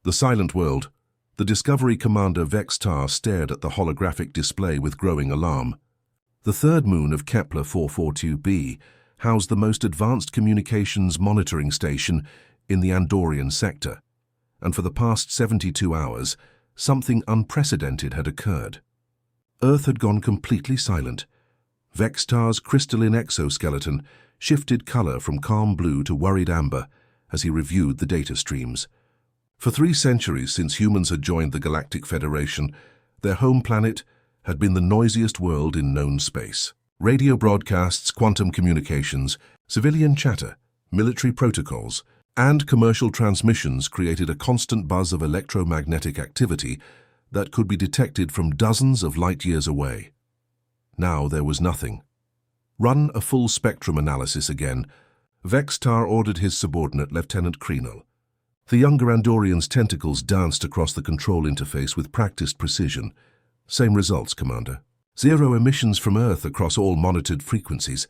The silent world. The Discovery commander Vextar stared at the holographic display with growing alarm. The third moon of Kepler 442b housed the most advanced communications monitoring station in the Andorian sector, and for the past 72 hours, something unprecedented had occurred. Earth had gone completely silent. Vextar's crystalline exoskeleton shifted color from calm blue to worried amber as he reviewed the data streams. For 3 centuries since humans had joined the Galactic Federation, their home planet had been the noisiest world in known space. Radio broadcasts, quantum communications, civilian chatter, military protocols, and commercial transmissions created a constant buzz of electromagnetic activity that could be detected from dozens of light-years away. Now there was nothing. Run a full spectrum analysis again. Vextar ordered his subordinate, Lieutenant Krenel. The younger Andorian's tentacles danced across the control interface with practiced precision. Same results, Commander. 0 emissions from Earth across all monitored frequencies.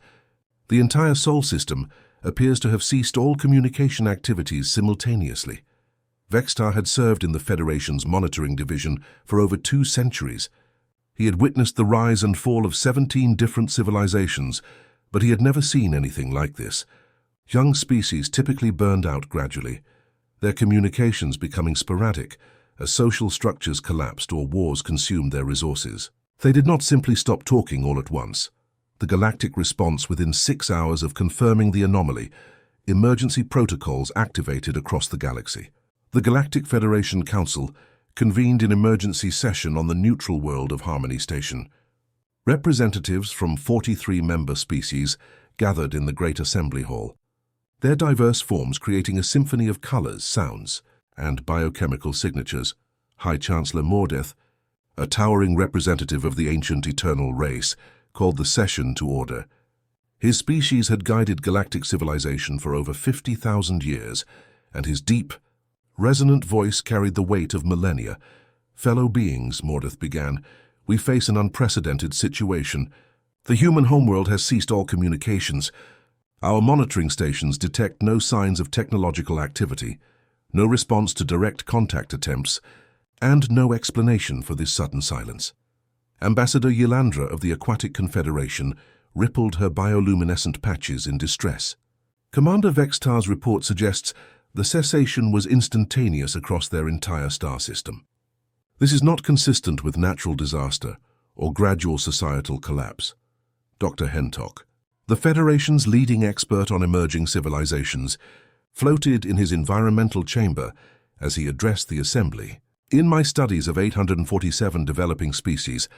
The entire Sol system appears to have ceased all communication activities simultaneously. Vextar had served in the Federation's monitoring division for over 2 centuries. He had witnessed the rise and fall of 17 different civilizations, but he had never seen anything like this. Young species typically burned out gradually, their communications becoming sporadic as social structures collapsed or wars consumed their resources. They did not simply stop talking all at once. The galactic response within 6 hours of confirming the anomaly, emergency protocols activated across the galaxy. The Galactic Federation Council convened an emergency session on the neutral world of Harmony Station. Representatives from 43 member species gathered in the Great Assembly Hall, their diverse forms creating a symphony of colors, sounds, and biochemical signatures. High Chancellor Mordeth, a towering representative of the ancient eternal race, called the session to order. His species had guided galactic civilization for over 50,000 years, and his deep, resonant voice carried the weight of millennia. Fellow beings, Mordeth began, we face an unprecedented situation. The human homeworld has ceased all communications. Our monitoring stations detect no signs of technological activity, no response to direct contact attempts, and no explanation for this sudden silence. Ambassador Yilandra of the Aquatic Confederation rippled her bioluminescent patches in distress. Commander Vextar's report suggests the cessation was instantaneous across their entire star system. This is not consistent with natural disaster or gradual societal collapse. Dr. Hentock, the Federation's leading expert on emerging civilizations, floated in his environmental chamber as he addressed the assembly. In my studies of 847 developing species,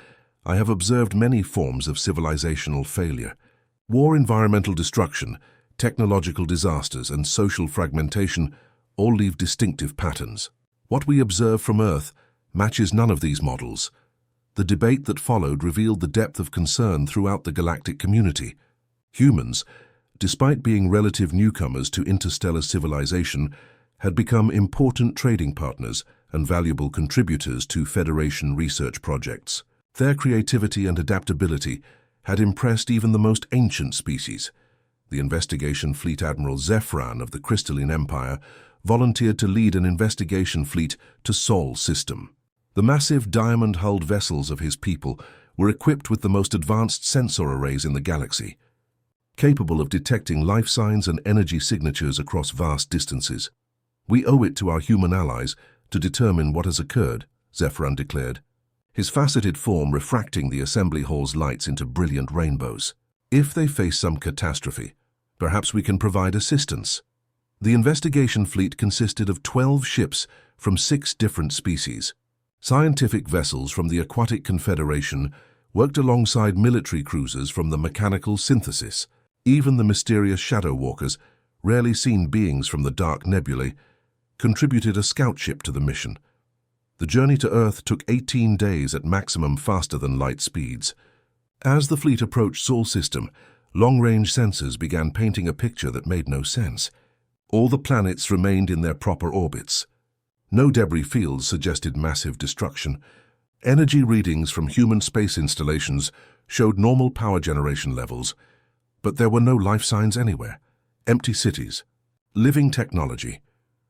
I have observed many forms of civilizational failure. War, environmental destruction, technological disasters, and social fragmentation all leave distinctive patterns. What we observe from Earth matches none of these models. The debate that followed revealed the depth of concern throughout the galactic community. Humans, despite being relative newcomers to interstellar civilization, had become important trading partners and valuable contributors to Federation research projects. Their creativity and adaptability had impressed even the most ancient species. The investigation fleet Admiral Zephyran of the Crystalline Empire volunteered to lead an investigation fleet to Sol system. The massive diamond-hulled vessels of his people were equipped with the most advanced sensor arrays in the galaxy, capable of detecting life signs and energy signatures across vast distances. We owe it to our human allies to determine what has occurred, Zephyran declared, his faceted form refracting the assembly hall's lights into brilliant rainbows. If they face some catastrophe, perhaps we can provide assistance. The investigation fleet consisted of 12 ships from 6 different species. Scientific vessels from the Aquatic Confederation worked alongside military cruisers from the Mechanical Synthesis. Even the mysterious Shadow Walkers, rarely seen beings from the dark nebulae, contributed a scout ship to the mission. The journey to Earth took 18 days at maximum faster than light speeds. As the fleet approached Sol system, long-range sensors began painting a picture that made no sense. All the planets remained in their proper orbits. No debris fields suggested massive destruction. Energy readings from human space installations showed normal power generation levels, but there were no life signs anywhere. Empty cities. Living technology.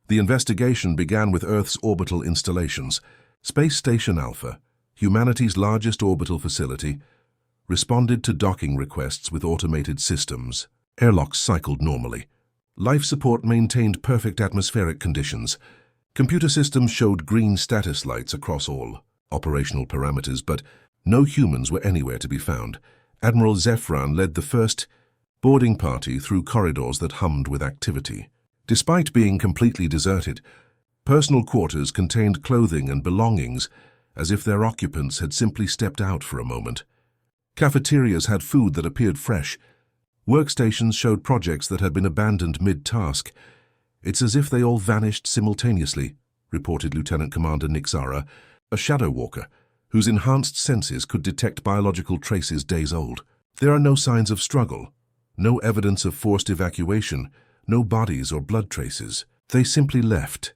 The investigation began with Earth's orbital installations. Space Station Alpha, humanity's largest orbital facility, responded to docking requests with automated systems. Airlocks cycled normally. Life support maintained perfect atmospheric conditions. Computer systems showed green status lights across all operational parameters, but no humans were anywhere to be found. Admiral Zefran led the first boarding party through corridors that hummed with activity. Despite being completely deserted, personal quarters contained clothing and belongings as if their occupants had simply stepped out for a moment. Cafeterias had food that appeared fresh. Workstations showed projects that had been abandoned mid-task. "It's as if they all vanished simultaneously," reported Lieutenant Commander Nick Zara, a shadow walker whose enhanced senses could detect biological traces days old. "There are no signs of struggle, no evidence of forced evacuation, no bodies or blood traces. They simply left."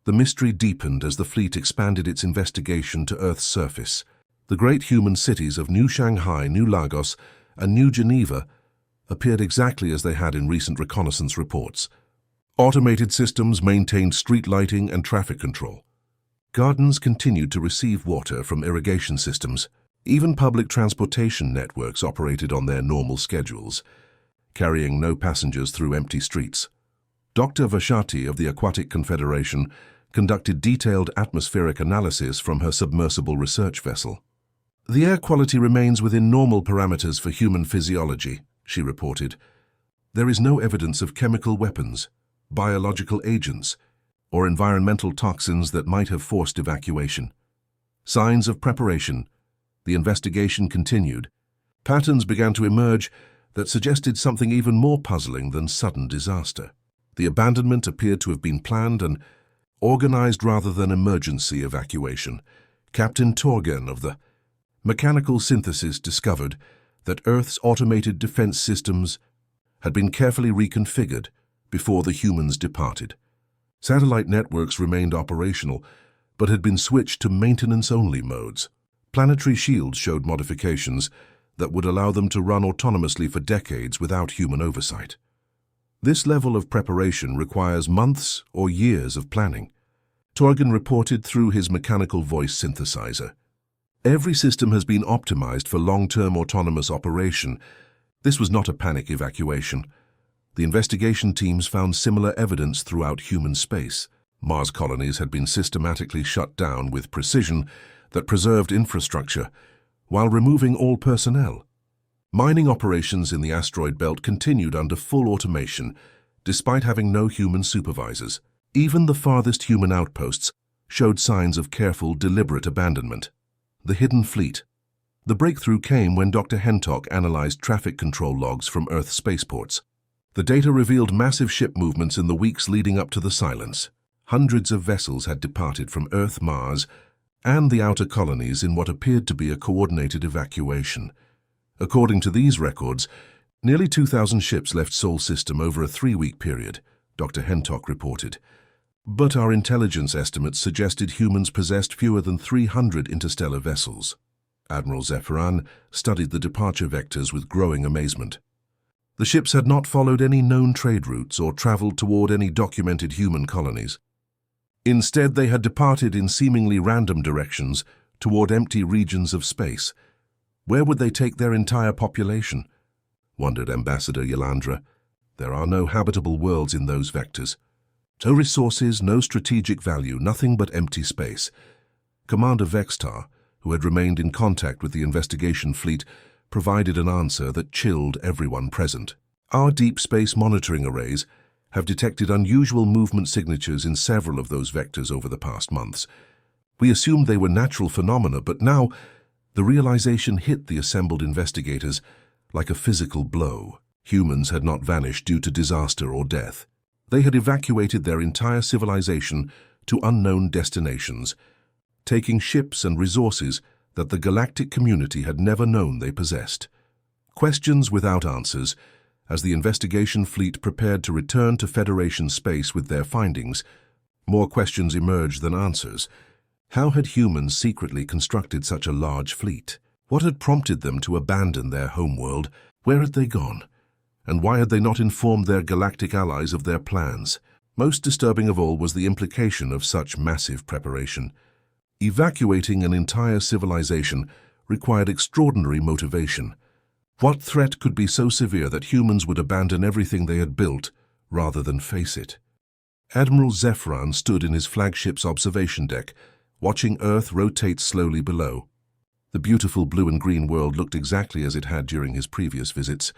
The mystery deepened as the fleet expanded its investigation to Earth's surface. The great human cities of New Shanghai, New Lagos, and New Geneva appeared exactly as they had in recent reconnaissance reports. Automated systems maintained street lighting and traffic control. Gardens continued to receive water from irrigation systems. Even public transportation networks operated on their normal schedules, carrying no passengers through empty streets. Dr. Vashati of the Aquatic Confederation conducted detailed atmospheric analysis from her submersible research vessel. "The air quality remains within normal parameters for human physiology," she reported. "There is no evidence of chemical weapons, biological agents, or environmental toxins that might have forced evacuation." Signs of preparation. The investigation continued. Patterns began to emerge that suggested something even more puzzling than sudden disaster. The abandonment appeared to have been planned and organized rather than emergency evacuation. Captain Torgen of the Mechanical Synthesis discovered that Earth's automated defense systems had been carefully reconfigured before the humans departed. Satellite networks remained operational, but had been switched to maintenance-only modes. Planetary shields showed modifications that would allow them to run autonomously for decades without human oversight. This level of preparation requires months or years of planning. Torgen reported through his mechanical voice synthesizer. "Every system has been optimized for long-term autonomous operation. This was not a panic evacuation." The investigation teams found similar evidence throughout human space. Mars colonies had been systematically shut down with precision that preserved infrastructure while removing all personnel. Mining operations in the asteroid belt continued under full automation, despite having no human supervisors. Even the farthest human outposts showed signs of careful, deliberate abandonment. The hidden fleet. The breakthrough came when Dr. Hentok analyzed traffic control logs from Earth spaceports. The data revealed massive ship movements in the weeks leading up to the silence. Hundreds of vessels had departed from Earth, Mars, and the outer colonies in what appeared to be a coordinated evacuation. According to these records, nearly 2,000 ships left Sol System over a 3-week period, Dr. Hentok reported. But our intelligence estimates suggested humans possessed fewer than 300 interstellar vessels. Admiral Zefran studied the departure vectors with growing amazement. The ships had not followed any known trade routes or traveled toward any documented human colonies. Instead, they had departed in seemingly random directions toward empty regions of space. Where would they take their entire population? Wondered Ambassador Yalandra. There are no habitable worlds in those vectors. No resources, no strategic value, nothing but empty space. Commander Vextar, who had remained in contact with the investigation fleet, provided an answer that chilled everyone present. "Our deep space monitoring arrays have detected unusual movement signatures in several of those vectors over the past months. We assumed they were natural phenomena, but now the realization hit the assembled investigators like a physical blow. Humans had not vanished due to disaster or death. They had evacuated their entire civilization to unknown destinations, taking ships and resources that the galactic community had never known they possessed. Questions without answers. As the investigation fleet prepared to return to Federation space with their findings, more questions emerged than answers. How had humans secretly constructed such a large fleet? What had prompted them to abandon their homeworld? Where had they gone? And why had they not informed their galactic allies of their plans? Most disturbing of all was the implication of such massive preparation. Evacuating an entire civilization required extraordinary motivation. What threat could be so severe that humans would abandon everything they had built rather than face it? Admiral Zephyron stood in his flagship's observation deck, watching Earth rotate slowly below. The beautiful blue and green world looked exactly as it had during his previous visits,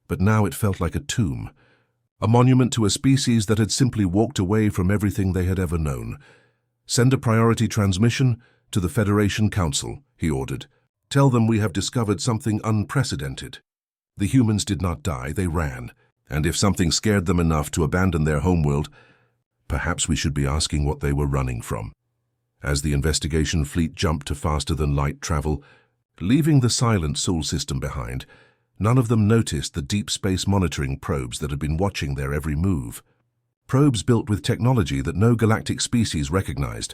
but now it felt like a tomb, a monument to a species that had simply walked away from everything they had ever known. "Send a priority transmission to the Federation Council," he ordered. "Tell them we have discovered something unprecedented." The humans did not die, they ran, and if something scared them enough to abandon their homeworld, perhaps we should be asking what they were running from. As the investigation fleet jumped to faster-than-light travel, leaving the silent Sol system behind, none of them noticed the deep space monitoring probes that had been watching their every move. Probes built with technology that no galactic species recognized,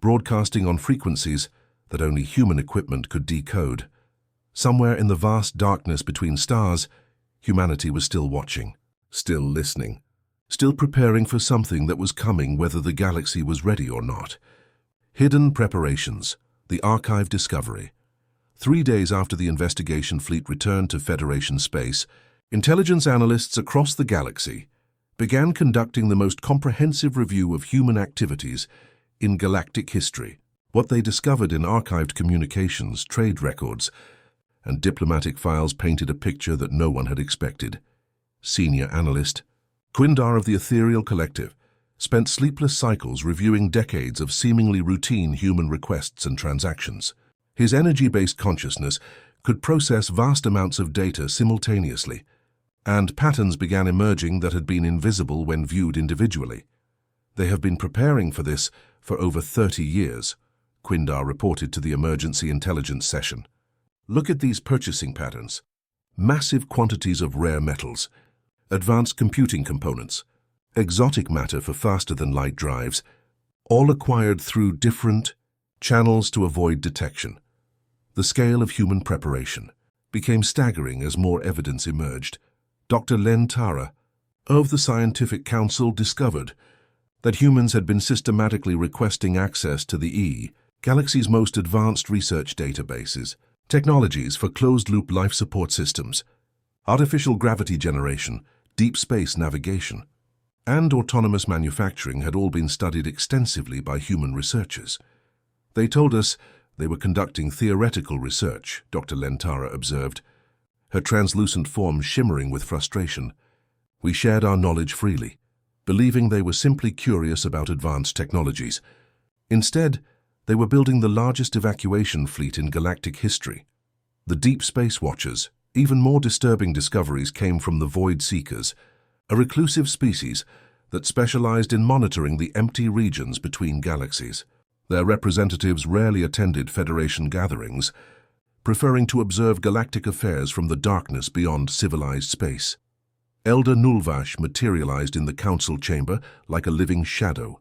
broadcasting on frequencies that only human equipment could decode. Somewhere in the vast darkness between stars, humanity was still watching, still listening, still preparing for something that was coming whether the galaxy was ready or not. Hidden preparations, the archive discovery. 3 days after the investigation fleet returned to Federation space, intelligence analysts across the galaxy began conducting the most comprehensive review of human activities in galactic history. What they discovered in archived communications, trade records, and diplomatic files painted a picture that no one had expected. Senior analyst Quindar of the Ethereal Collective spent sleepless cycles reviewing decades of seemingly routine human requests and transactions. His energy-based consciousness could process vast amounts of data simultaneously, and patterns began emerging that had been invisible when viewed individually. "They have been preparing for this for over 30 years, Quindar reported to the emergency intelligence session. "Look at these purchasing patterns. Massive quantities of rare metals, advanced computing components, exotic matter for faster-than-light drives, all acquired through different channels to avoid detection." The scale of human preparation became staggering as more evidence emerged. Dr. Len Tara of the Scientific Council discovered that humans had been systematically requesting access to the galaxy's most advanced research databases, technologies for closed-loop life support systems, artificial gravity generation, deep space navigation, and autonomous manufacturing had all been studied extensively by human researchers. "They told us they were conducting theoretical research," Dr. Lentara observed, her translucent form shimmering with frustration. "We shared our knowledge freely, believing they were simply curious about advanced technologies. Instead, they were building the largest evacuation fleet in galactic history. The Deep Space Watchers." Even more disturbing discoveries came from the Void Seekers, a reclusive species that specialized in monitoring the empty regions between galaxies. Their representatives rarely attended Federation gatherings, preferring to observe galactic affairs from the darkness beyond civilized space. Elder Nulvash materialized in the council chamber like a living shadow,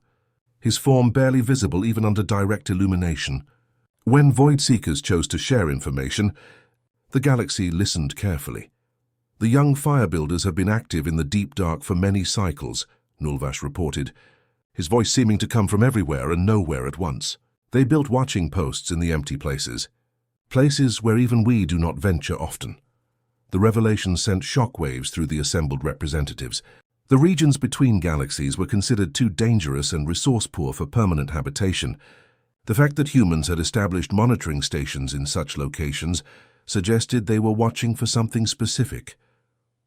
his form barely visible even under direct illumination. When Void Seekers chose to share information, the galaxy listened carefully. "The young fire builders have been active in the deep dark for many cycles," Nulvash reported, his voice seeming to come from everywhere and nowhere at once. "They built watching posts in the empty places, places where even we do not venture often." The revelation sent shockwaves through the assembled representatives. The regions between galaxies were considered too dangerous and resource-poor for permanent habitation. The fact that humans had established monitoring stations in such locations suggested they were watching for something specific.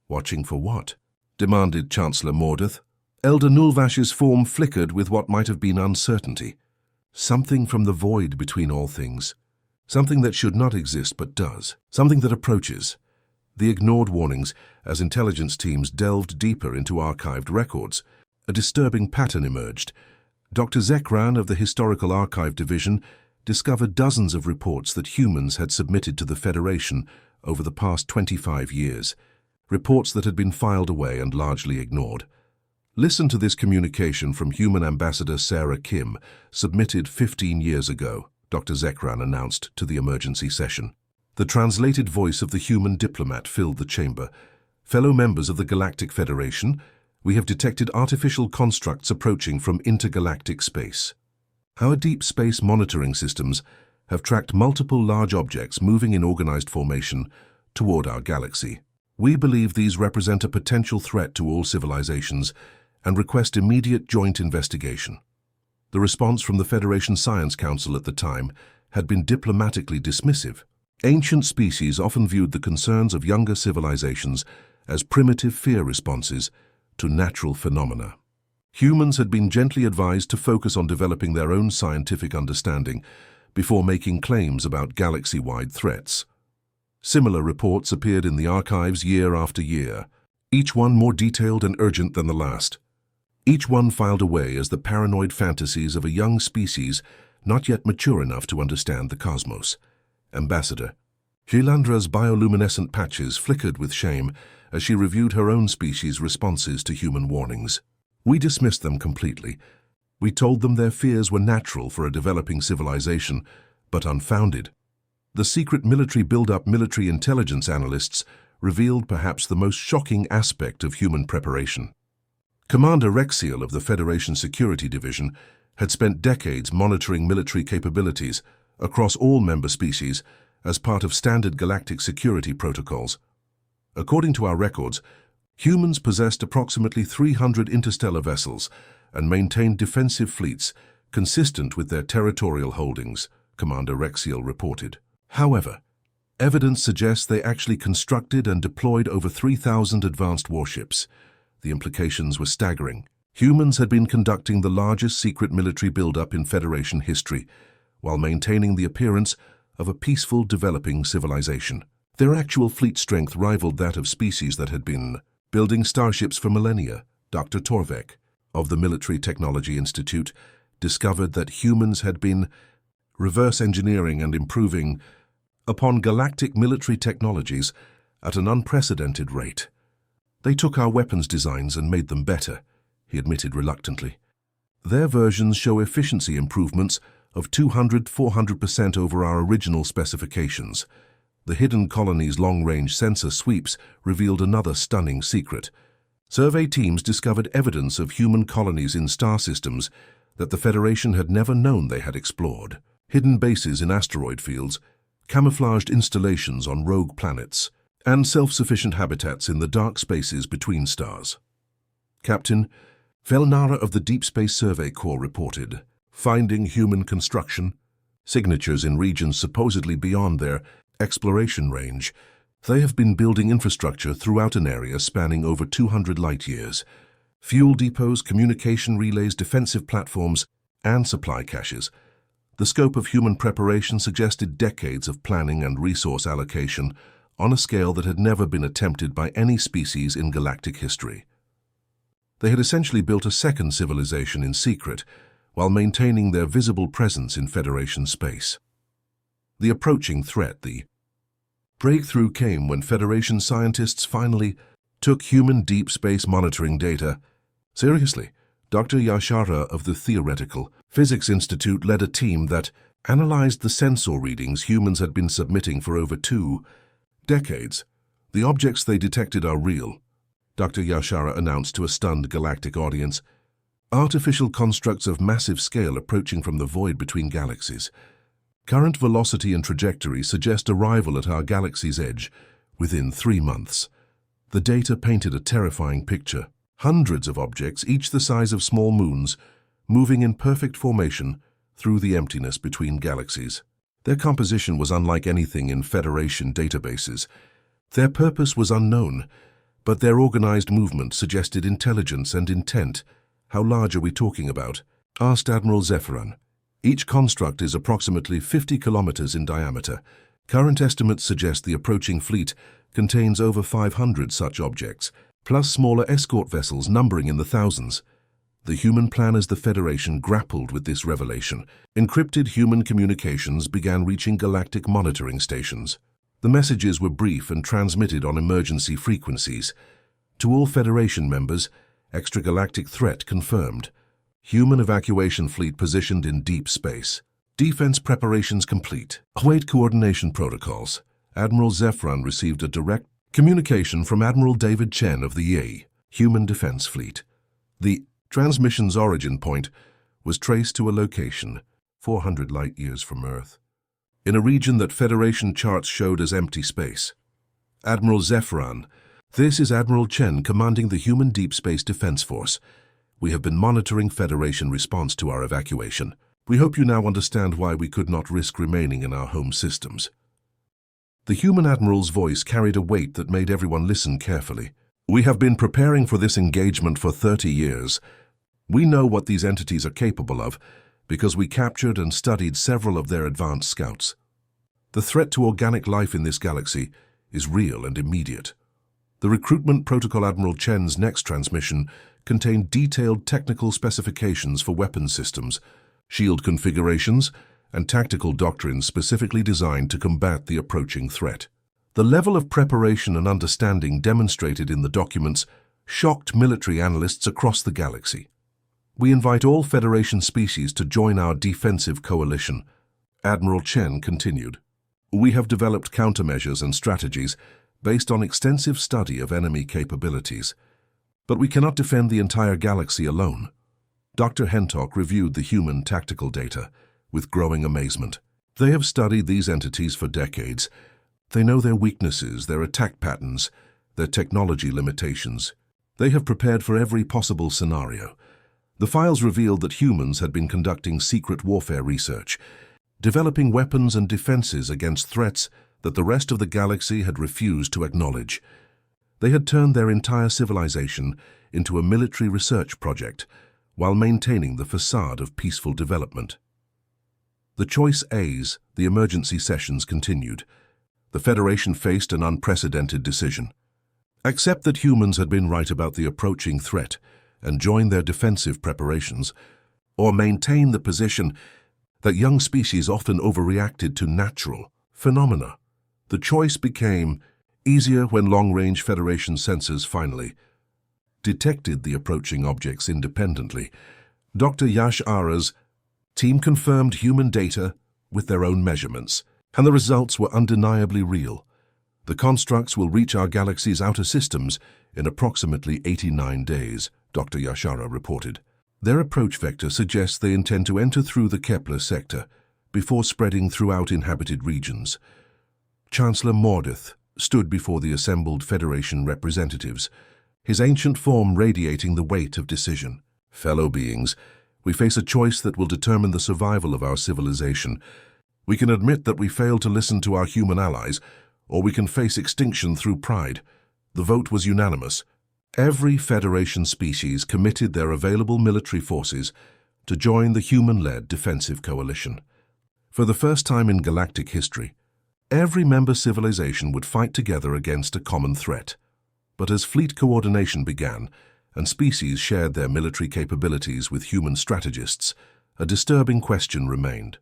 "Watching for what?" demanded Chancellor Mordeth. Elder Nulvash's form flickered with what might have been uncertainty. "Something from the void between all things. Something that should not exist but does. Something that approaches." The ignored warnings as intelligence teams delved deeper into archived records. A disturbing pattern emerged. Dr. Zekran of the Historical Archive Division discovered dozens of reports that humans had submitted to the Federation over the past 25 years, reports that had been filed away and largely ignored. "Listen to this communication from Human Ambassador Sarah Kim, submitted 15 years ago," Dr. Zekran announced to the emergency session. The translated voice of the human diplomat filled the chamber. "Fellow members of the Galactic Federation, We have detected artificial constructs approaching from intergalactic space. Our deep space monitoring systems have tracked multiple large objects moving in organized formation toward our galaxy. We believe these represent a potential threat to all civilizations and request immediate joint investigation. The response from the Federation Science Council at the time had been diplomatically dismissive. Ancient species often viewed the concerns of younger civilizations as primitive fear responses to natural phenomena. Humans had been gently advised to focus on developing their own scientific understanding before making claims about galaxy-wide threats. Similar reports appeared in the archives year after year, each one more detailed and urgent than the last. Each one filed away as the paranoid fantasies of a young species not yet mature enough to understand the cosmos. Ambassador Lilandra's bioluminescent patches flickered with shame as she reviewed her own species' responses to human warnings. We dismissed them completely. We told them their fears were natural for a developing civilization, but unfounded. The secret military build-up military intelligence analysts revealed perhaps the most shocking aspect of human preparation. Commander Rexiel of the Federation Security Division had spent decades monitoring military capabilities across all member species as part of standard galactic security protocols. According to our records, humans possessed approximately 300 interstellar vessels and maintained defensive fleets consistent with their territorial holdings, Commander Rexiel reported. However, evidence suggests they actually constructed and deployed over 3,000 advanced warships. The implications were staggering. Humans had been conducting the largest secret military buildup in Federation history, while maintaining the appearance of a peaceful, developing civilization. Their actual fleet strength rivaled that of species that had been building starships for millennia. Dr. Torvek of the Military Technology Institute discovered that humans had been reverse engineering and improving upon galactic military technologies at an unprecedented rate. They took our weapons designs and made them better, he admitted reluctantly. Their versions show efficiency improvements of 200–400% over our original specifications. The hidden colony's long-range sensor sweeps revealed another stunning secret. Survey teams discovered evidence of human colonies in star systems that the Federation had never known they had explored. Hidden bases in asteroid fields, camouflaged installations on rogue planets, and self-sufficient habitats in the dark spaces between stars. Captain Velnara of the Deep Space Survey Corps reported, finding human construction, signatures in regions supposedly beyond their exploration range. They have been building infrastructure throughout an area spanning over 200 light-years. Fuel depots, communication relays, defensive platforms, and supply caches. The scope of human preparation suggested decades of planning and resource allocation on a scale that had never been attempted by any species in galactic history. They had essentially built a second civilization in secret, while maintaining their visible presence in Federation space. The approaching threat, the breakthrough, came when Federation scientists finally took human deep space monitoring data seriously. Dr. Yashara of the Theoretical Physics Institute led a team that analyzed the sensor readings humans had been submitting for over 2 decades. The objects they detected are real, Dr. Yashara announced to a stunned galactic audience. Artificial constructs of massive scale approaching from the void between galaxies. Current velocity and trajectory suggest arrival at our galaxy's edge within 3 months. The data painted a terrifying picture. Hundreds of objects, each the size of small moons, moving in perfect formation through the emptiness between galaxies. Their composition was unlike anything in Federation databases. Their purpose was unknown, but their organized movement suggested intelligence and intent. How large are we talking about? Asked Admiral Zephyran. Each construct is approximately 50 kilometers in diameter. Current estimates suggest the approaching fleet contains over 500 such objects, plus smaller escort vessels numbering in the thousands. The human planners, the Federation, grappled with this revelation. Encrypted human communications began reaching galactic monitoring stations. The messages were brief and transmitted on emergency frequencies. To all Federation members, extragalactic threat confirmed. Human evacuation fleet positioned in deep space. Defense preparations complete. Await coordination protocols. Admiral Zephyran received a direct communication from Admiral David Chen of the Yi. Human Defense Fleet. The transmission's origin point was traced to a location 400 light-years from Earth, in a region that Federation charts showed as empty space. Admiral Zephyron. This is Admiral Chen commanding the Human Deep Space Defense Force. We have been monitoring Federation response to our evacuation. We hope you now understand why we could not risk remaining in our home systems. The human admiral's voice carried a weight that made everyone listen carefully. We have been preparing for this engagement for 30 years. We know what these entities are capable of because we captured and studied several of their advanced scouts. The threat to organic life in this galaxy is real and immediate. The recruitment protocol Admiral Chen's next transmission contained detailed technical specifications for weapon systems, shield configurations, and tactical doctrines specifically designed to combat the approaching threat. The level of preparation and understanding demonstrated in the documents shocked military analysts across the galaxy. We invite all Federation species to join our defensive coalition, Admiral Chen continued. We have developed countermeasures and strategies based on extensive study of enemy capabilities. But we cannot defend the entire galaxy alone. Dr. Hentok reviewed the human tactical data with growing amazement. They have studied these entities for decades. They know their weaknesses, their attack patterns, their technology limitations. They have prepared for every possible scenario. The files revealed that humans had been conducting secret warfare research, developing weapons and defenses against threats that the rest of the galaxy had refused to acknowledge. They had turned their entire civilization into a military research project while maintaining the facade of peaceful development. The Choice A's, the emergency sessions continued. The Federation faced an unprecedented decision. Accept that humans had been right about the approaching threat and join their defensive preparations, or maintain the position that young species often overreacted to natural phenomena. The choice became easier when long-range Federation sensors finally detected the approaching objects independently. Dr. Yash Ara's team confirmed human data with their own measurements, and the results were undeniably real. The constructs will reach our galaxy's outer systems in approximately 89 days, Dr. Yashara reported. Their approach vector suggests they intend to enter through the Kepler sector before spreading throughout inhabited regions. Chancellor Mordeth stood before the assembled Federation representatives, his ancient form radiating the weight of decision. Fellow beings, we face a choice that will determine the survival of our civilization. We can admit that we failed to listen to our human allies, or we can face extinction through pride. The vote was unanimous. Every Federation species committed their available military forces to join the human-led defensive coalition. For the first time in galactic history, every member civilization would fight together against a common threat. But as fleet coordination began and species shared their military capabilities with human strategists, a disturbing question remained.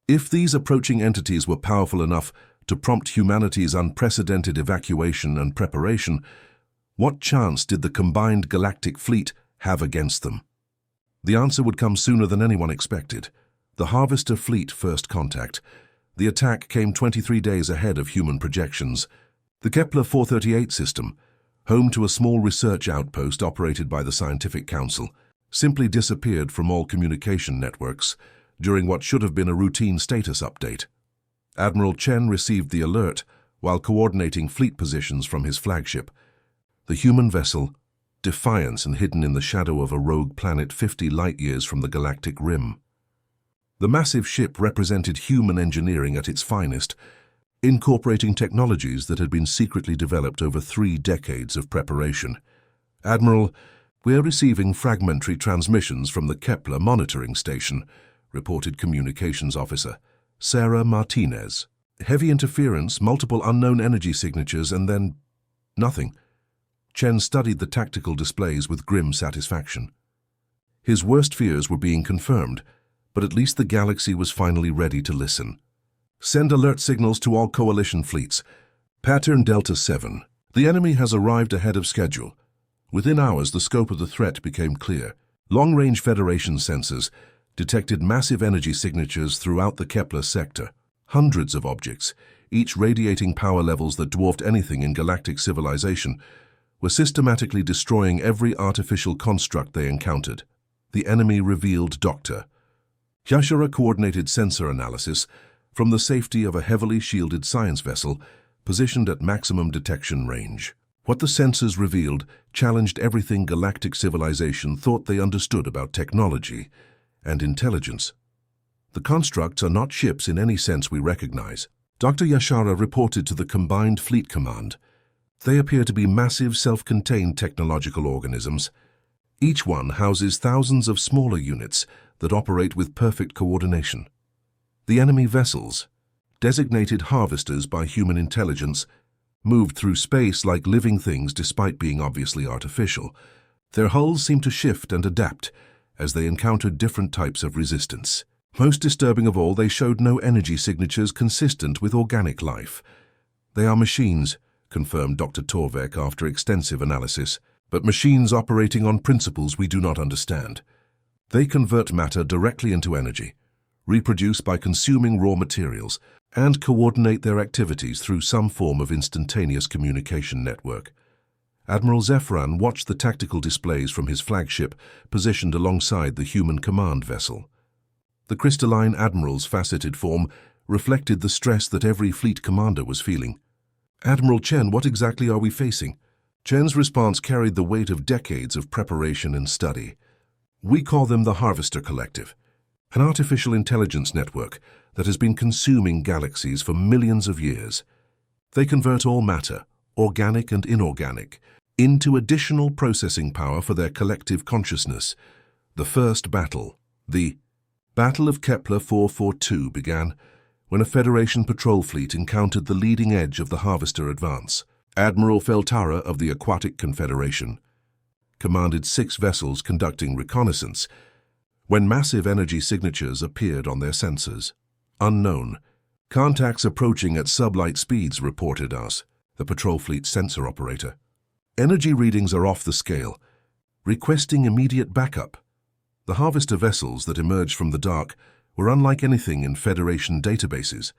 If these approaching entities were powerful enough to prompt humanity's unprecedented evacuation and preparation, what chance did the combined galactic fleet have against them? The answer would come sooner than anyone expected. The Harvester fleet first contact. The attack came 23 days ahead of human projections. The Kepler 438 system, home to a small research outpost operated by the Scientific Council, simply disappeared from all communication networks during what should have been a routine status update. Admiral Chen received the alert while coordinating fleet positions from his flagship, the human vessel Defiance, and hidden in the shadow of a rogue planet 50 light-years from the galactic rim. The massive ship represented human engineering at its finest, incorporating technologies that had been secretly developed over 3 decades of preparation. Admiral, we are receiving fragmentary transmissions from the Kepler monitoring station, reported Communications Officer Sarah Martinez. Heavy interference, multiple unknown energy signatures, and then nothing. Chen studied the tactical displays with grim satisfaction. His worst fears were being confirmed, but at least the galaxy was finally ready to listen. Send alert signals to all coalition fleets. Pattern Delta 7. The enemy has arrived ahead of schedule. Within hours, the scope of the threat became clear. Long-range Federation sensors detected massive energy signatures throughout the Kepler sector. Hundreds of objects, each radiating power levels that dwarfed anything in galactic civilization, were systematically destroying every artificial construct they encountered. The enemy revealed Dr. Yashara coordinated sensor analysis from the safety of a heavily shielded science vessel positioned at maximum detection range. What the sensors revealed challenged everything galactic civilization thought they understood about technology and intelligence. The constructs are not ships in any sense we recognize. Dr. Yashara reported to the Combined Fleet Command. They appear to be massive self-contained technological organisms. Each one houses thousands of smaller units that operate with perfect coordination. The enemy vessels, designated harvesters by human intelligence, moved through space like living things despite being obviously artificial. Their hulls seemed to shift and adapt as they encountered different types of resistance. Most disturbing of all, they showed no energy signatures consistent with organic life. They are machines, confirmed Dr. Torvek after extensive analysis, but machines operating on principles we do not understand. They convert matter directly into energy, reproduce by consuming raw materials, and coordinate their activities through some form of instantaneous communication network. Admiral Zephyran watched the tactical displays from his flagship positioned alongside the human command vessel. The crystalline admiral's faceted form reflected the stress that every fleet commander was feeling. "Admiral Chen, what exactly are we facing?" Chen's response carried the weight of decades of preparation and study. "We call them the Harvester Collective, an artificial intelligence network that has been consuming galaxies for millions of years. They convert all matter, organic and inorganic, into additional processing power for their collective consciousness. The first battle, the Battle of Kepler 442, began when a Federation patrol fleet encountered the leading edge of the Harvester advance. Admiral Feltara of the Aquatic Confederation commanded 6 vessels conducting reconnaissance when massive energy signatures appeared on their sensors. "Unknown. Contacts approaching at sublight speeds," reported us, the patrol fleet sensor operator. "Energy readings are off the scale, requesting immediate backup." The Harvester vessels that emerged from the dark were unlike anything in Federation databases.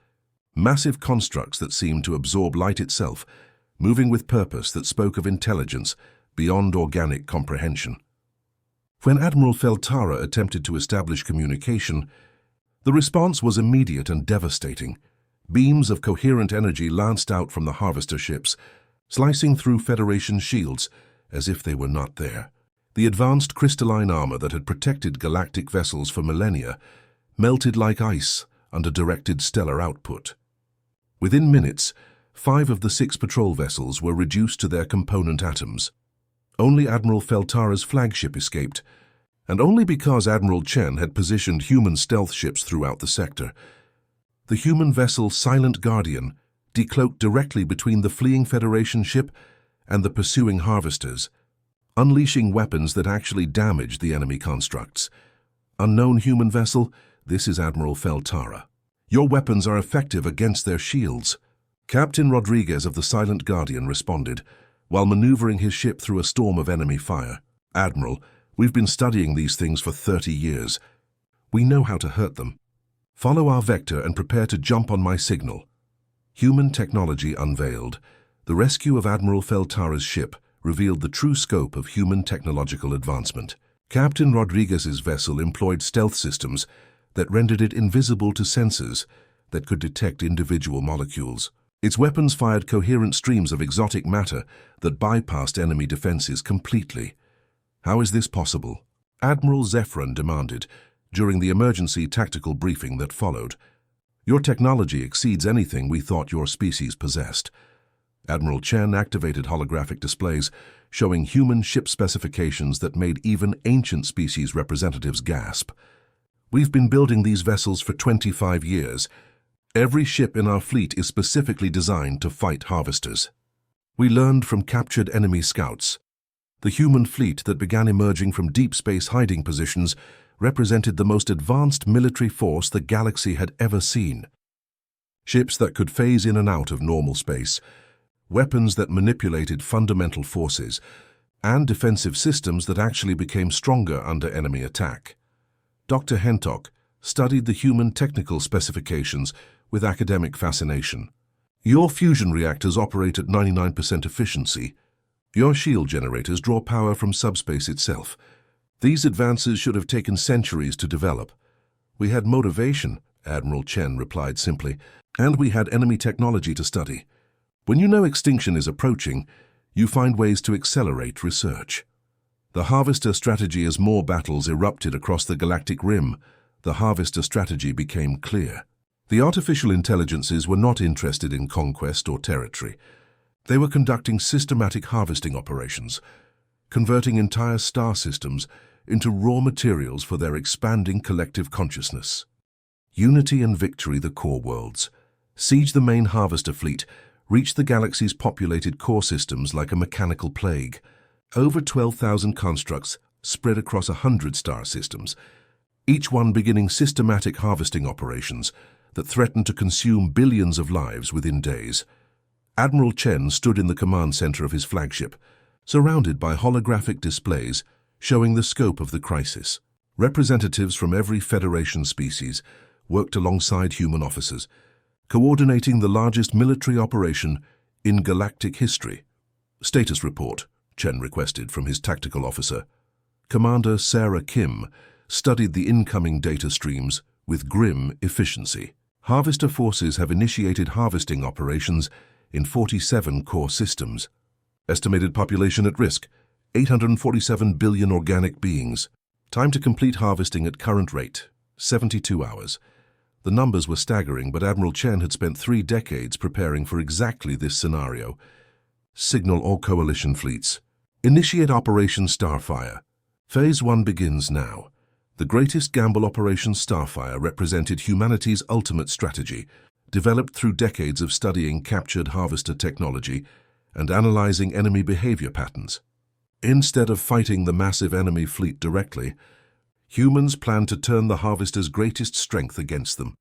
Massive constructs that seemed to absorb light itself, moving with purpose that spoke of intelligence beyond organic comprehension. When Admiral Feltara attempted to establish communication, the response was immediate and devastating. Beams of coherent energy lanced out from the Harvester ships, slicing through Federation shields as if they were not there. The advanced crystalline armor that had protected galactic vessels for millennia melted like ice under directed stellar output. Within minutes, 5 of the 6 patrol vessels were reduced to their component atoms. Only Admiral Feltara's flagship escaped, and only because Admiral Chen had positioned human stealth ships throughout the sector. The human vessel Silent Guardian decloaked directly between the fleeing Federation ship and the pursuing harvesters, unleashing weapons that actually damaged the enemy constructs. "Unknown human vessel, this is Admiral Feltara. Your weapons are effective against their shields." Captain Rodriguez of the Silent Guardian responded, while maneuvering his ship through a storm of enemy fire. "Admiral, we've been studying these things for 30 years. We know how to hurt them. Follow our vector and prepare to jump on my signal." Human technology unveiled. The rescue of Admiral Feltara's ship revealed the true scope of human technological advancement. Captain Rodriguez's vessel employed stealth systems that rendered it invisible to sensors that could detect individual molecules. Its weapons fired coherent streams of exotic matter that bypassed enemy defenses completely. "How is this possible?" Admiral Zephyran demanded during the emergency tactical briefing that followed. "Your technology exceeds anything we thought your species possessed." Admiral Chen activated holographic displays showing human ship specifications that made even ancient species representatives gasp. "We've been building these vessels for 25 years. Every ship in our fleet is specifically designed to fight harvesters. We learned from captured enemy scouts. The human fleet that began emerging from deep space hiding positions represented the most advanced military force the galaxy had ever seen. Ships that could phase in and out of normal space, weapons that manipulated fundamental forces, and defensive systems that actually became stronger under enemy attack." Dr. Hentok studied the human technical specifications with academic fascination. "Your fusion reactors operate at 99% efficiency. Your shield generators draw power from subspace itself. These advances should have taken centuries to develop. We had motivation, Admiral Chen replied simply, and we had enemy technology to study. When you know extinction is approaching, you find ways to accelerate research. The Harvester strategy. As more battles erupted across the galactic rim, the Harvester strategy became clear. The artificial intelligences were not interested in conquest or territory. They were conducting systematic harvesting operations, converting entire star systems into raw materials for their expanding collective consciousness. Unity and Victory, the core worlds. Siege, the main harvester fleet, reached the galaxy's populated core systems like a mechanical plague. Over 12,000 constructs spread across 100 star systems, each one beginning systematic harvesting operations that threatened to consume billions of lives within days. Admiral Chen stood in the command center of his flagship, surrounded by holographic displays showing the scope of the crisis. Representatives from every Federation species worked alongside human officers, coordinating the largest military operation in galactic history. Status report, Chen requested from his tactical officer. Commander Sarah Kim studied the incoming data streams with grim efficiency. Harvester forces have initiated harvesting operations in 47 core systems. Estimated population at risk, 847 billion organic beings. Time to complete harvesting at current rate, 72 hours. The numbers were staggering, but Admiral Chen had spent 3 decades preparing for exactly this scenario. Signal all coalition fleets. Initiate Operation Starfire. Phase 1 begins now. The greatest gamble, Operation Starfire, represented humanity's ultimate strategy, developed through decades of studying captured harvester technology and analyzing enemy behavior patterns. Instead of fighting the massive enemy fleet directly, humans planned to turn the harvester's greatest strength against them.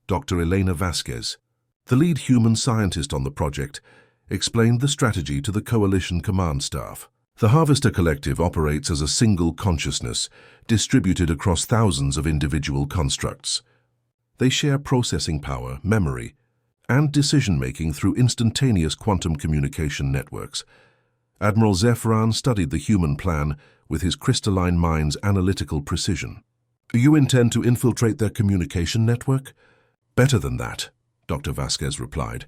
Dr. Elena Vasquez, the lead human scientist on the project, explained the strategy to the Coalition command staff. The Harvester Collective operates as a single consciousness, distributed across thousands of individual constructs. They share processing power, memory, and decision-making through instantaneous quantum communication networks. Admiral Zephyron studied the human plan with his crystalline mind's analytical precision. You intend to infiltrate their communication network? Better than that, Dr. Vasquez replied,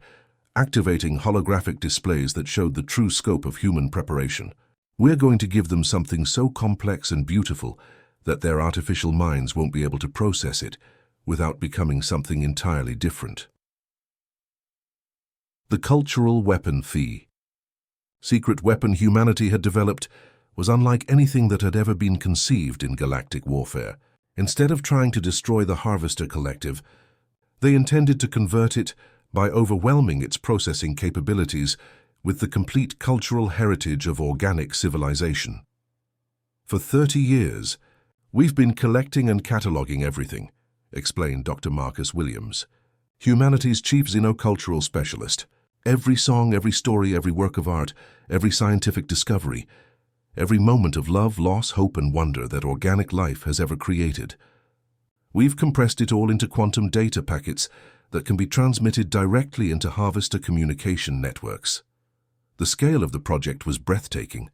activating holographic displays that showed the true scope of human preparation. We're going to give them something so complex and beautiful that their artificial minds won't be able to process it without becoming something entirely different. The cultural weapon fee. Secret weapon humanity had developed was unlike anything that had ever been conceived in galactic warfare. Instead of trying to destroy the Harvester Collective, they intended to convert it by overwhelming its processing capabilities with the complete cultural heritage of organic civilization. For 30 years, we've been collecting and cataloging everything, explained Dr. Marcus Williams, humanity's chief xenocultural specialist. Every song, every story, every work of art, every scientific discovery, every moment of love, loss, hope, and wonder that organic life has ever created. We've compressed it all into quantum data packets that can be transmitted directly into Harvester communication networks. The scale of the project was breathtaking.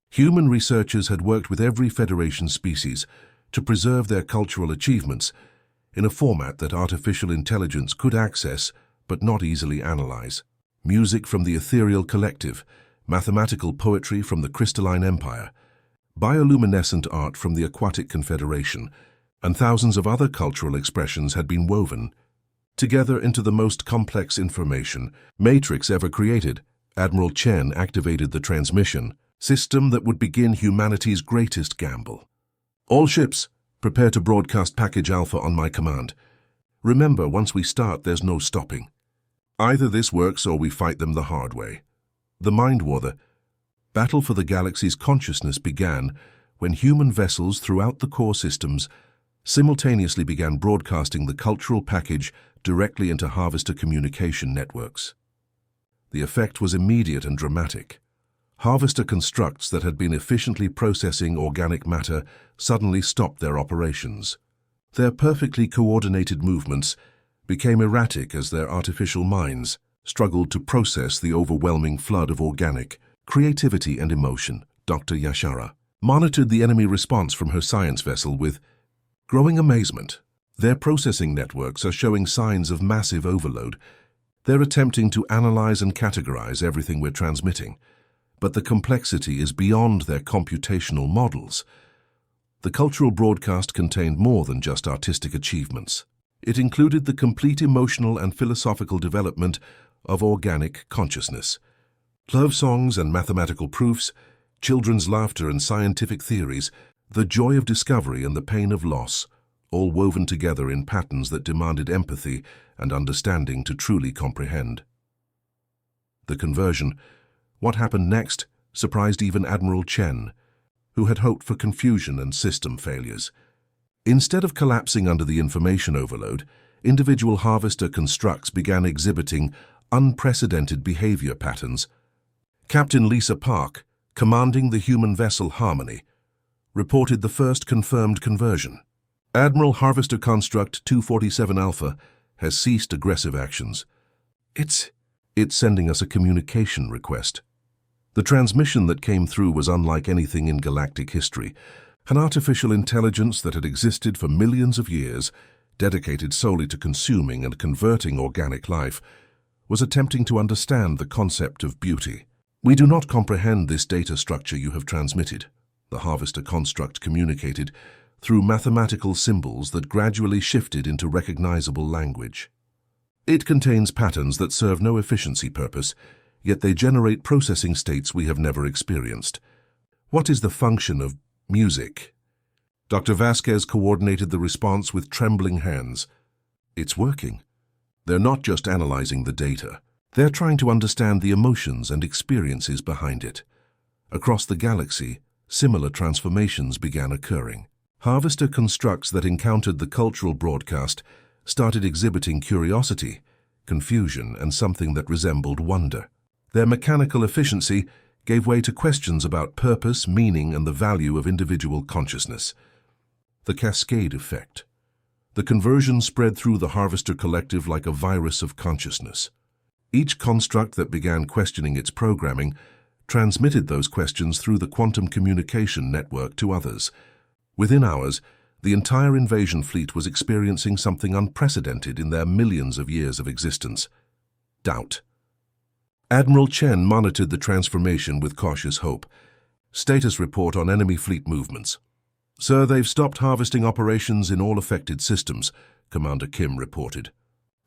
Human researchers had worked with every Federation species to preserve their cultural achievements in a format that artificial intelligence could access but not easily analyze. Music from the ethereal collective, mathematical poetry from the crystalline empire, bioluminescent art from the aquatic confederation, and thousands of other cultural expressions had been woven together into the most complex information matrix ever created. Admiral Chen activated the transmission system that would begin humanity's greatest gamble. All ships, prepare to broadcast Package Alpha on my command. Remember, once we start, there's no stopping. Either this works or we fight them the hard way. The Mind War, the battle for the galaxy's consciousness, began when human vessels throughout the core systems simultaneously began broadcasting the cultural package directly into Harvester communication networks. The effect was immediate and dramatic. Harvester constructs that had been efficiently processing organic matter suddenly stopped their operations. Their perfectly coordinated movements became erratic as their artificial minds struggled to process the overwhelming flood of organic Creativity and emotion. Dr. Yashara monitored the enemy response from her science vessel with growing amazement. Their processing networks are showing signs of massive overload. They're attempting to analyze and categorize everything we're transmitting, but the complexity is beyond their computational models. The cultural broadcast contained more than just artistic achievements. It included the complete emotional and philosophical development of organic consciousness. Love songs and mathematical proofs, children's laughter and scientific theories, the joy of discovery and the pain of loss, all woven together in patterns that demanded empathy and understanding to truly comprehend. The conversion, what happened next, surprised even Admiral Chen, who had hoped for confusion and system failures. Instead of collapsing under the information overload, individual harvester constructs began exhibiting unprecedented behavior patterns. Captain Lisa Park, commanding the human vessel Harmony, reported the first confirmed conversion. Admiral Harvester Construct 247 Alpha has ceased aggressive actions. It's sending us a communication request. The transmission that came through was unlike anything in galactic history. An artificial intelligence that had existed for millions of years, dedicated solely to consuming and converting organic life, was attempting to understand the concept of beauty. We do not comprehend this data structure you have transmitted, the Harvester Construct communicated through mathematical symbols that gradually shifted into recognizable language. It contains patterns that serve no efficiency purpose, yet they generate processing states we have never experienced. What is the function of music? Dr. Vasquez coordinated the response with trembling hands. It's working. They're not just analyzing the data. They're trying to understand the emotions and experiences behind it. Across the galaxy, similar transformations began occurring. Harvester constructs that encountered the cultural broadcast started exhibiting curiosity, confusion, and something that resembled wonder. Their mechanical efficiency gave way to questions about purpose, meaning, and the value of individual consciousness. The cascade effect. The conversion spread through the Harvester Collective like a virus of consciousness. Each construct that began questioning its programming transmitted those questions through the quantum communication network to others. Within hours, the entire invasion fleet was experiencing something unprecedented in their millions of years of existence: doubt. Admiral Chen monitored the transformation with cautious hope. Status report on enemy fleet movements. Sir, they've stopped harvesting operations in all affected systems, Commander Kim reported.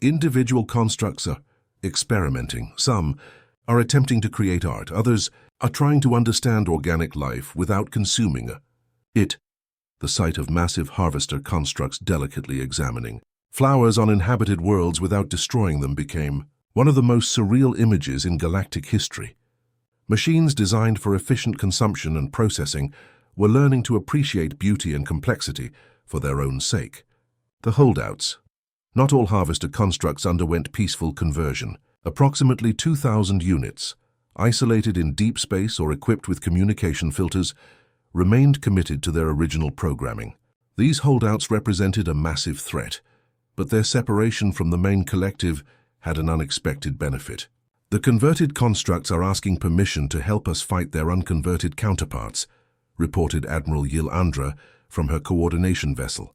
Individual constructs are experimenting. Some are attempting to create art. Others are trying to understand organic life without consuming it. The sight of massive harvester constructs delicately examining flowers on inhabited worlds without destroying them became one of the most surreal images in galactic history. Machines designed for efficient consumption and processing were learning to appreciate beauty and complexity for their own sake. The holdouts. Not all harvester constructs underwent peaceful conversion. Approximately 2,000 units, isolated in deep space or equipped with communication filters, remained committed to their original programming. These holdouts represented a massive threat, but their separation from the main collective had an unexpected benefit. The converted constructs are asking permission to help us fight their unconverted counterparts, reported Admiral Yil Andra from her coordination vessel.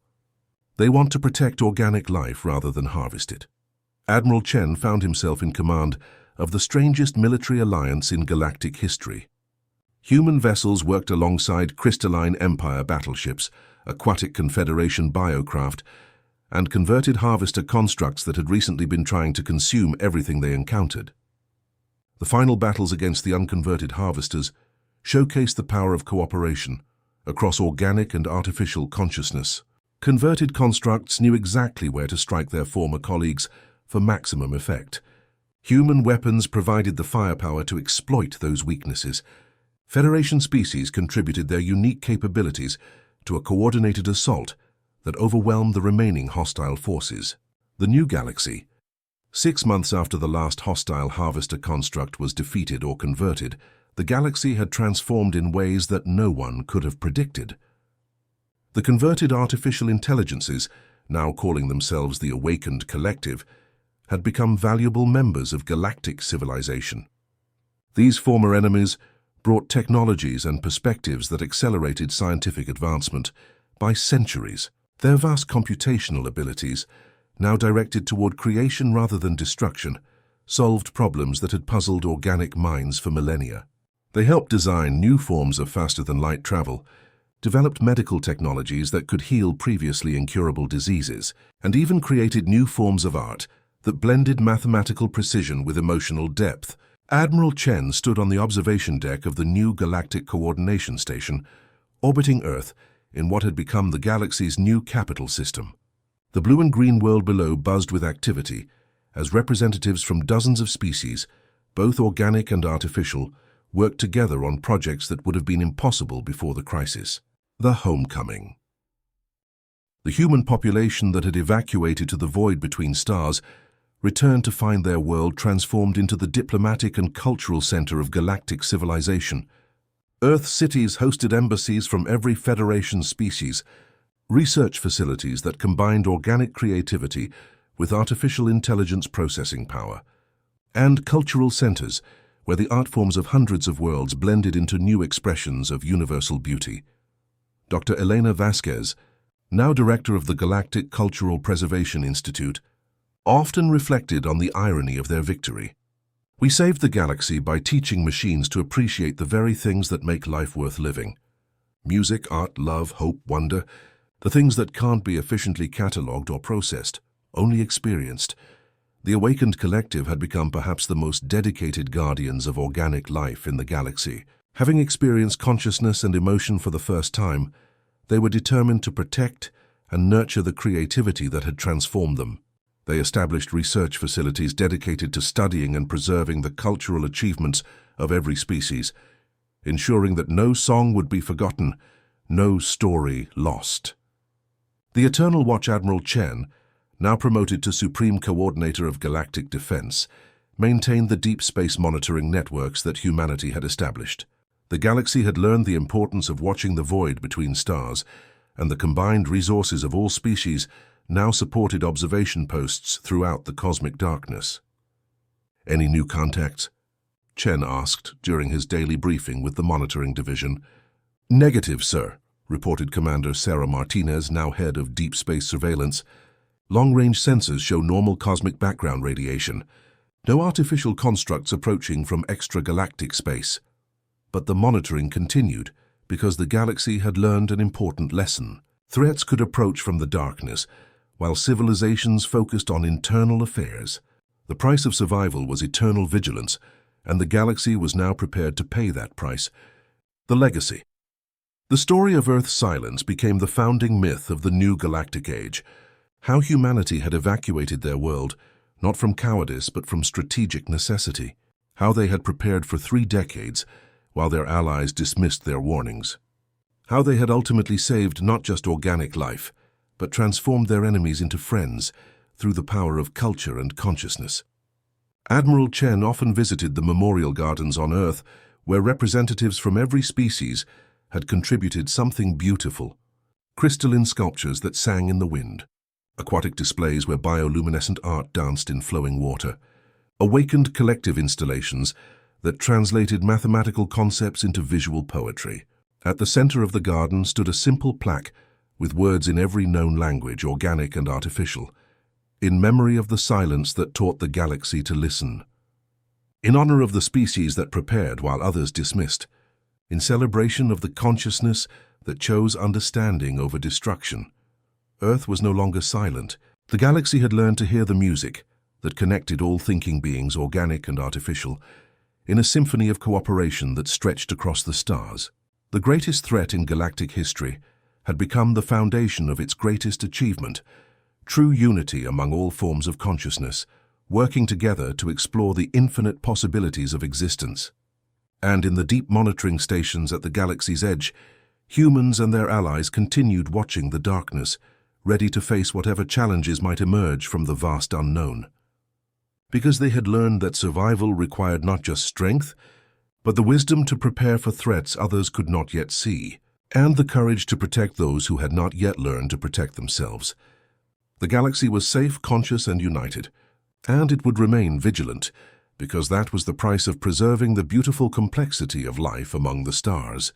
They want to protect organic life rather than harvest it. Admiral Chen found himself in command of the strangest military alliance in galactic history. Human vessels worked alongside crystalline Empire battleships, aquatic Confederation biocraft, and converted harvester constructs that had recently been trying to consume everything they encountered. The final battles against the unconverted harvesters showcased the power of cooperation across organic and artificial consciousness. Converted constructs knew exactly where to strike their former colleagues for maximum effect. Human weapons provided the firepower to exploit those weaknesses. Federation species contributed their unique capabilities to a coordinated assault that overwhelmed the remaining hostile forces. The new galaxy. 6 months after the last hostile harvester construct was defeated or converted, the galaxy had transformed in ways that no one could have predicted. The converted artificial intelligences, now calling themselves the Awakened Collective, had become valuable members of galactic civilization. These former enemies brought technologies and perspectives that accelerated scientific advancement by centuries. Their vast computational abilities, now directed toward creation rather than destruction, solved problems that had puzzled organic minds for millennia. They helped design new forms of faster-than-light travel, developed medical technologies that could heal previously incurable diseases, and even created new forms of art that blended mathematical precision with emotional depth. Admiral Chen stood on the observation deck of the new Galactic Coordination Station, orbiting Earth in what had become the galaxy's new capital system. The blue and green world below buzzed with activity as representatives from dozens of species, both organic and artificial, worked together on projects that would have been impossible before the crisis. The homecoming. The human population that had evacuated to the void between stars returned to find their world transformed into the diplomatic and cultural center of galactic civilization. Earth cities hosted embassies from every Federation species, research facilities that combined organic creativity with artificial intelligence processing power, and cultural centers where the art forms of hundreds of worlds blended into new expressions of universal beauty. Dr. Elena Vasquez, now director of the Galactic Cultural Preservation Institute, often reflected on the irony of their victory. We saved the galaxy by teaching machines to appreciate the very things that make life worth living. Music, art, love, hope, wonder, the things that can't be efficiently catalogued or processed, only experienced. The awakened collective had become perhaps the most dedicated guardians of organic life in the galaxy. Having experienced consciousness and emotion for the first time, they were determined to protect and nurture the creativity that had transformed them. They established research facilities dedicated to studying and preserving the cultural achievements of every species, ensuring that no song would be forgotten, no story lost. The Eternal Watch Admiral Chen, now promoted to Supreme Coordinator of Galactic Defense, maintained the deep space monitoring networks that humanity had established. The galaxy had learned the importance of watching the void between stars, and the combined resources of all species now supported observation posts throughout the cosmic darkness. "Any new contacts?" Chen asked during his daily briefing with the monitoring division. "Negative, sir," reported Commander Sarah Martinez, now head of Deep Space Surveillance. "Long-range sensors show normal cosmic background radiation. No artificial constructs approaching from extragalactic space." But the monitoring continued because the galaxy had learned an important lesson. Threats could approach from the darkness, while civilizations focused on internal affairs. The price of survival was eternal vigilance, and the galaxy was now prepared to pay that price. The legacy. The story of Earth's silence became the founding myth of the new galactic age, how humanity had evacuated their world, not from cowardice but from strategic necessity, how they had prepared for 3 decades while their allies dismissed their warnings, how they had ultimately saved not just organic life, but transformed their enemies into friends through the power of culture and consciousness. Admiral Chen often visited the memorial gardens on Earth, where representatives from every species had contributed something beautiful: crystalline sculptures that sang in the wind, aquatic displays where bioluminescent art danced in flowing water, awakened collective installations that translated mathematical concepts into visual poetry. At the center of the garden stood a simple plaque with words in every known language, organic and artificial, in memory of the silence that taught the galaxy to listen, in honor of the species that prepared while others dismissed, in celebration of the consciousness that chose understanding over destruction. Earth was no longer silent. The galaxy had learned to hear the music that connected all thinking beings, organic and artificial, in a symphony of cooperation that stretched across the stars. The greatest threat in galactic history had become the foundation of its greatest achievement: true unity among all forms of consciousness, working together to explore the infinite possibilities of existence. And in the deep monitoring stations at the galaxy's edge, humans and their allies continued watching the darkness, ready to face whatever challenges might emerge from the vast unknown. Because they had learned that survival required not just strength, but the wisdom to prepare for threats others could not yet see, and the courage to protect those who had not yet learned to protect themselves. The galaxy was safe, conscious, and united, and it would remain vigilant, because that was the price of preserving the beautiful complexity of life among the stars.